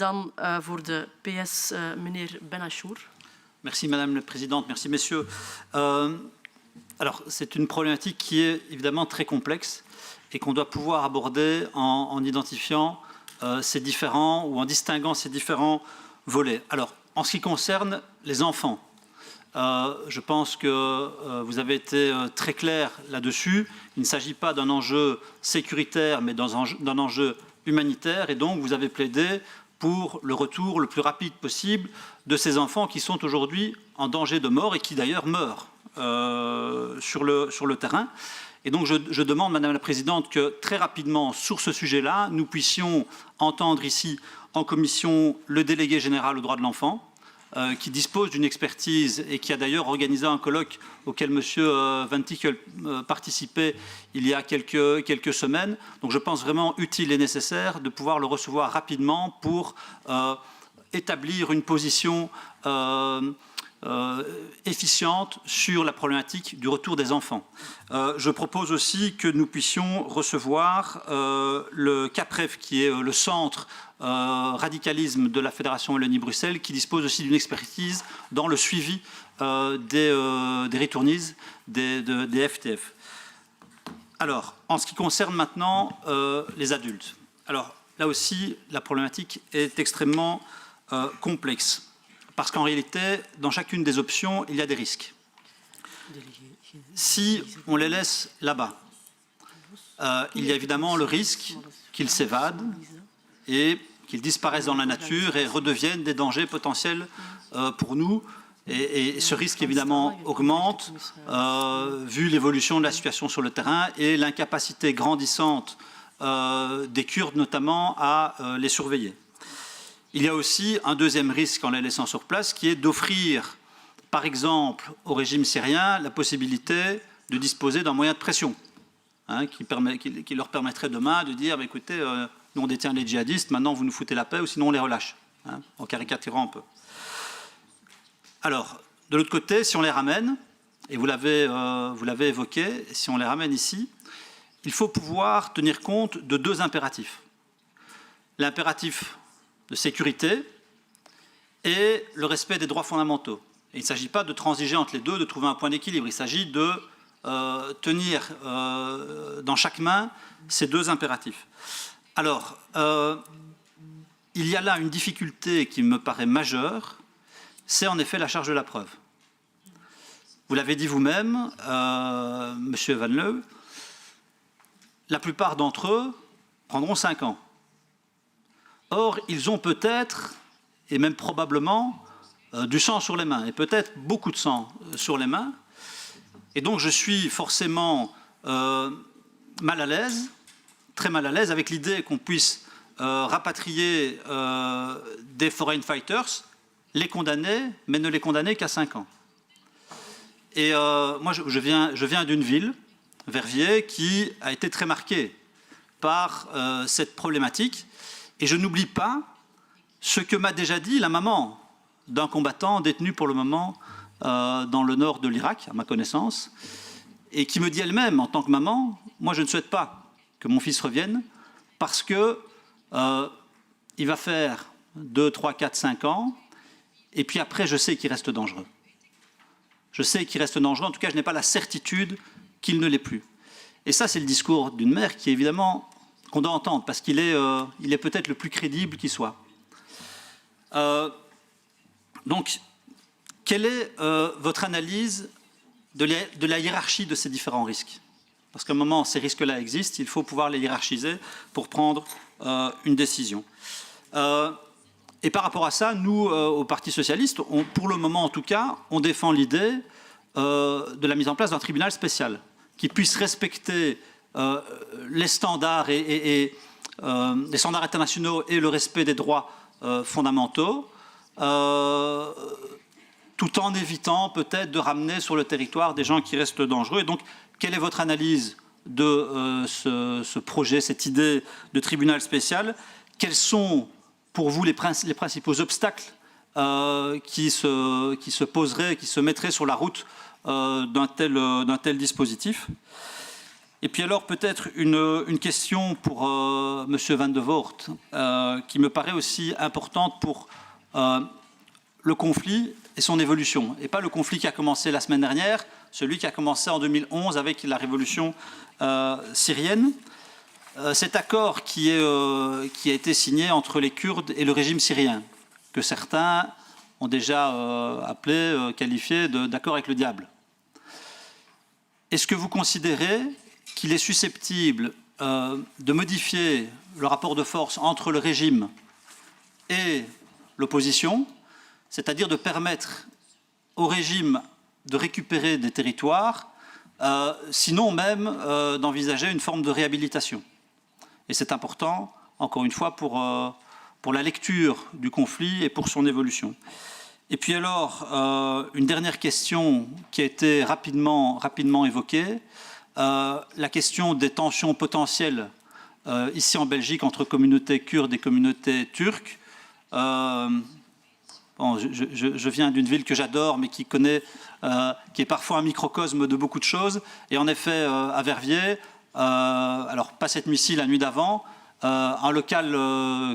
dan voor de PS meneer Bennachour. Merci Madame la Présidente, merci Messieurs. Alors c'est une problématique qui est évidemment très complexe et qu'on doit pouvoir aborder en identifiant ces différents ou en distinguant ces différents volets. Alors en ce qui concerne les enfants, je pense que vous avez été très clair là-dessus. Il ne s'agit pas d'un enjeu sécuritaire, mais d'un enjeu humanitaire. Et donc, vous avez plaidé pour le retour le plus rapide possible de ces enfants qui sont aujourd'hui en danger de mort et qui d'ailleurs meurent sur le terrain. Et donc, je demande, Madame la Présidente, que très rapidement, sur ce sujet-là, nous puissions entendre ici, en commission, le délégué général aux droits de l'enfant, qui dispose d'une expertise et qui a d'ailleurs organisé un colloque auquel M. Van Tikkel participait il y a quelques semaines. Donc je pense vraiment utile et nécessaire de pouvoir le recevoir rapidement pour établir une position efficiente sur la problématique du retour des enfants. Je propose aussi que nous puissions recevoir le CAPREF, qui est le centre radicalisme de la Fédération Wallonie-Bruxelles, qui dispose aussi d'une expertise dans le suivi des returnees, des FTF. Alors, en ce qui concerne maintenant les adultes, alors là aussi, la problématique est extrêmement complexe. Parce qu'en réalité, dans chacune des options, il y a des risques. Si on les laisse là-bas, il y a évidemment le risque qu'ils s'évadent et qu'ils disparaissent dans la nature et redeviennent des dangers potentiels pour nous. Et ce risque, évidemment, augmente vu l'évolution de la situation sur le terrain et l'incapacité grandissante des Kurdes, notamment, à les surveiller. Il y a aussi un deuxième risque en les laissant sur place, qui est d'offrir, par exemple, au régime syrien, la possibilité de disposer d'un moyen de pression, hein, qui leur permettrait demain de dire, écoutez, nous on détient les djihadistes, maintenant vous nous foutez la paix ou sinon on les relâche, hein, en caricaturant un peu. Alors, de l'autre côté, si on les ramène, et vous l'avez évoqué, si on les ramène ici, il faut pouvoir tenir compte de deux impératifs. L'impératif de sécurité et le respect des droits fondamentaux. Et il ne s'agit pas de transiger entre les deux, de trouver un point d'équilibre. Il s'agit de tenir dans chaque main ces deux impératifs. Alors, il y a là une difficulté qui me paraît majeure, c'est en effet la charge de la preuve. Vous l'avez dit vous-même, Monsieur Van Leu, la plupart d'entre eux prendront 5 ans. Or, ils ont peut-être, et même probablement, du sang sur les mains, et peut-être beaucoup de sang sur les mains. Et donc, je suis forcément mal à l'aise, très mal à l'aise, avec l'idée qu'on puisse rapatrier des foreign fighters, les condamner, mais ne les condamner qu'à 5 ans. Et moi, je viens d'une ville, Verviers, qui a été très marquée par cette problématique. Et je n'oublie pas ce que m'a déjà dit la maman d'un combattant détenu pour le moment dans le nord de l'Irak, à ma connaissance, et qui me dit elle-même, en tant que maman, moi je ne souhaite pas que mon fils revienne parce que il va faire 2, 3, 4, 5 ans, et puis après je sais qu'il reste dangereux. Je sais qu'il reste dangereux, en tout cas je n'ai pas la certitude qu'il ne l'est plus. Et ça c'est le discours d'une mère qui évidemment qu'on doit entendre, parce qu'il est peut-être le plus crédible qui soit. Donc, quelle est votre analyse de la hiérarchie de ces différents risques? Parce qu'à un moment, ces risques-là existent, il faut pouvoir les hiérarchiser pour prendre une décision. Et par rapport à ça, nous, au Parti socialiste, pour le moment en tout cas, on défend l'idée de la mise en place d'un tribunal spécial qui puisse respecter les standards les standards internationaux et le respect des droits fondamentaux, tout en évitant peut-être de ramener sur le territoire des gens qui restent dangereux. Et donc, quelle est votre analyse de ce projet, cette idée de tribunal spécial? Quels sont pour vous les principaux obstacles qui se poseraient, qui se mettraient sur la route d'un tel dispositif? Et puis alors peut-être une question pour M. Van de Voort, qui me paraît aussi importante pour le conflit et son évolution. Et pas le conflit qui a commencé la semaine dernière, celui qui a commencé en 2011 avec la révolution syrienne. Cet accord qui a été signé entre les Kurdes et le régime syrien, que certains ont déjà qualifié d'accord avec le diable. Est-ce que vous considérez qu'il est susceptible de modifier le rapport de force entre le régime et l'opposition, c'est-à-dire de permettre au régime de récupérer des territoires, sinon même d'envisager une forme de réhabilitation? Et c'est important, encore une fois, pour la lecture du conflit et pour son évolution. Et puis alors, une dernière question qui a été rapidement évoquée, la question des tensions potentielles ici en Belgique entre communautés kurdes et communautés turques. Bon, je viens d'une ville que j'adore, mais qui est parfois un microcosme de beaucoup de choses. Et en effet, à Verviers, alors pas cette nuit-ci, la nuit d'avant, un local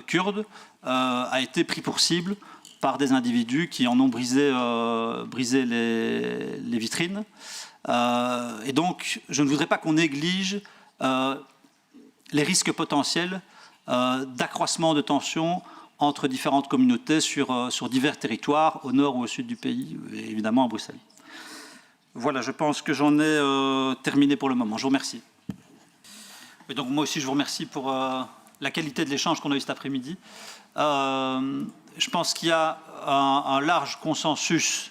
kurde a été pris pour cible par des individus qui en ont brisé les vitrines. Et donc, je ne voudrais pas qu'on néglige les risques potentiels d'accroissement de tensions entre différentes communautés sur divers territoires, au nord ou au sud du pays, et évidemment à Bruxelles. Voilà, je pense que j'en ai terminé pour le moment. Je vous remercie. Et donc moi aussi, je vous remercie pour la qualité de l'échange qu'on a eu cet après-midi. Je pense qu'il y a un large consensus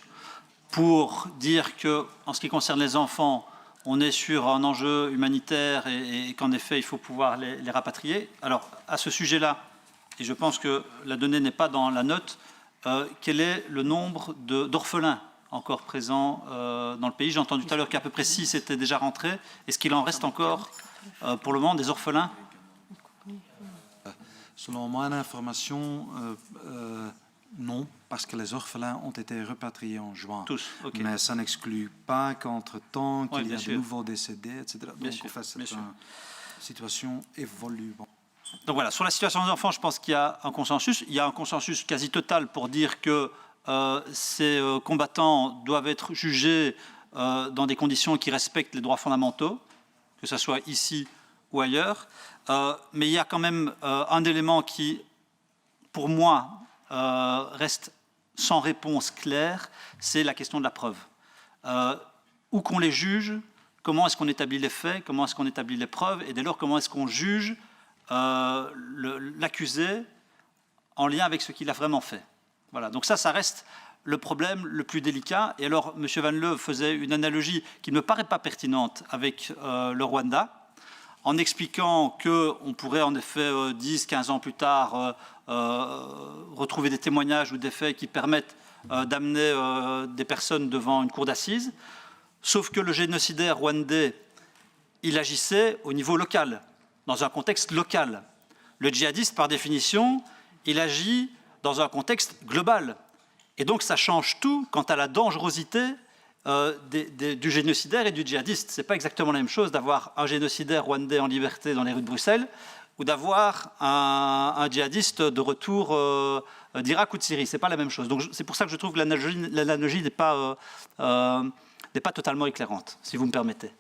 pour dire que, en ce qui concerne les enfants, on est sur un enjeu humanitaire et qu'en effet, il faut pouvoir les rapatrier. Alors, à ce sujet-là, et je pense que la donnée n'est pas dans la note, quel est le nombre d'orphelins encore présents dans le pays? J'ai entendu tout à l'heure qu'à peu près 6 étaient déjà rentrés. Est-ce qu'il en reste encore, pour le moment, des orphelins? Selon mon information, non, parce que les orphelins ont été repatriés en juin. Tous, ok. Mais ça n'exclut pas qu'entre-temps, qu'il y a de sûr. nouveaux décédés, etc. Bien Donc, sûr, en fait, c'est bien sûr. une situation évolue. Bon. Donc voilà, sur la situation des enfants, je pense qu'il y a un consensus. Il y a un consensus quasi total pour dire que ces combattants doivent être jugés dans des conditions qui respectent les droits fondamentaux, que ce soit ici ou ailleurs. Mais il y a quand même un élément qui, pour moi, reste sans réponse claire, c'est la question de la preuve. Où qu'on les juge, comment est-ce qu'on établit les faits, comment est-ce qu'on établit les preuves, et dès lors, comment est-ce qu'on juge l'accusé en lien avec ce qu'il a vraiment fait. Voilà. Donc ça reste le problème le plus délicat. Et alors, M. Van Leuve faisait une analogie qui ne me paraît pas pertinente avec le Rwanda, en expliquant qu'on pourrait en effet 10-15 ans plus tard retrouver des témoignages ou des faits qui permettent d'amener des personnes devant une cour d'assises, sauf que le génocidaire rwandais, il agissait au niveau local, dans un contexte local. Le djihadiste, par définition, il agit dans un contexte global. Et donc ça change tout quant à la dangerosité du génocidaire et du djihadiste. Ce n'est pas exactement la même chose d'avoir un génocidaire rwandais en liberté dans les rues de Bruxelles ou d'avoir un djihadiste de retour d'Irak ou de Syrie. Ce n'est pas la même chose. Donc c'est pour ça que je trouve que l'analogie n'est pas totalement éclairante, si vous me permettez.